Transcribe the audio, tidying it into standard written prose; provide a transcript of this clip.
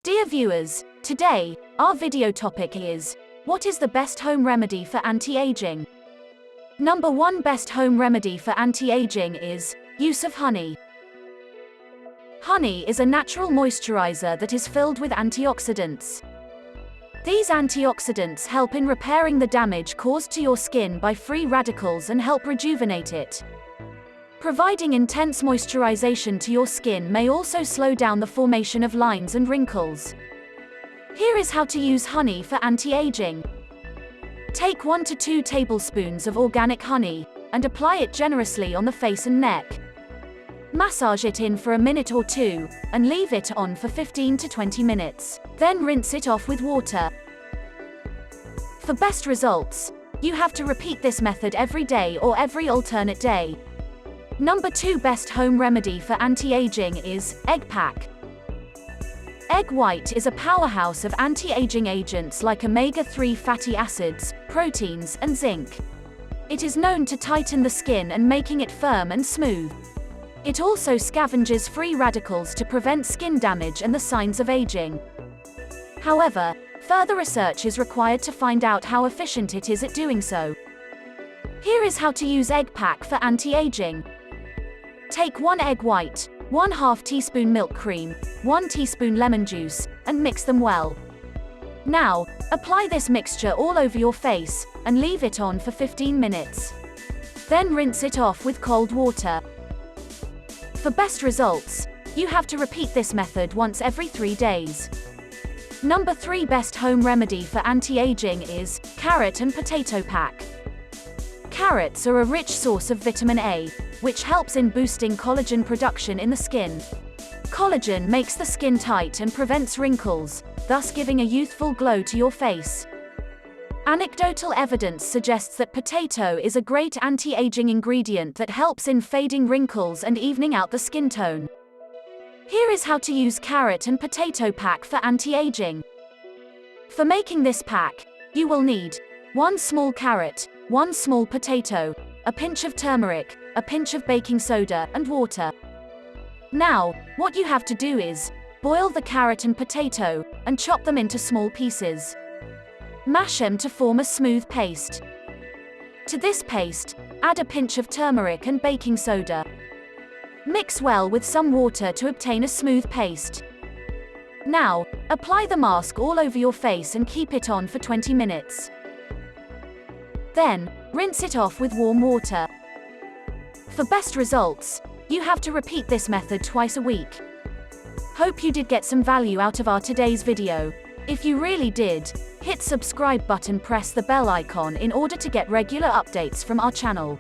Dear viewers, today, our video topic is, what is the best home remedy for anti-aging? Number 1 best home remedy for anti-aging is, use of honey. Honey is a natural moisturizer that is filled with antioxidants. These antioxidants help in repairing the damage caused to your skin by free radicals and help rejuvenate it. Providing intense moisturization to your skin may also slow down the formation of lines and wrinkles. Here is how to use honey for anti-aging. Take 1 to 2 tablespoons of organic honey and apply it generously on the face and neck. Massage it in for a minute or two and leave it on for 15 to 20 minutes. Then rinse it off with water. For best results, you have to repeat this method every day or every alternate day. Number 2 best home remedy for anti-aging is egg pack. Egg white is a powerhouse of anti-aging agents like omega-3 fatty acids, proteins, and zinc. It is known to tighten the skin and making it firm and smooth. It also scavenges free radicals to prevent skin damage and the signs of aging. However, further research is required to find out how efficient it is at doing so. Here is how to use egg pack for anti-aging. Take 1 egg white, 1/2 teaspoon milk cream, 1 teaspoon lemon juice, and mix them well. Now, apply this mixture all over your face, and leave it on for 15 minutes. Then rinse it off with cold water. For best results, you have to repeat this method once every 3 days. Number 3 best home remedy for anti-aging is carrot and potato pack. Carrots are a rich source of vitamin A, which helps in boosting collagen production in the skin. Collagen makes the skin tight and prevents wrinkles, thus giving a youthful glow to your face. Anecdotal evidence suggests that potato is a great anti-aging ingredient that helps in fading wrinkles and evening out the skin tone. Here is how to use carrot and potato pack for anti-aging. For making this pack, you will need 1 small carrot, 1 small potato, a pinch of turmeric, a pinch of baking soda, and water. Now, what you have to do is boil the carrot and potato and chop them into small pieces. Mash them to form a smooth paste. To this paste, add a pinch of turmeric and baking soda. Mix well with some water to obtain a smooth paste. Now, apply the mask all over your face and keep it on for 20 minutes. Then, rinse it off with warm water. For best results, you have to repeat this method twice a week. Hope you did get some value out of our today's video. If you really did, hit subscribe button, press the bell icon in order to get regular updates from our channel.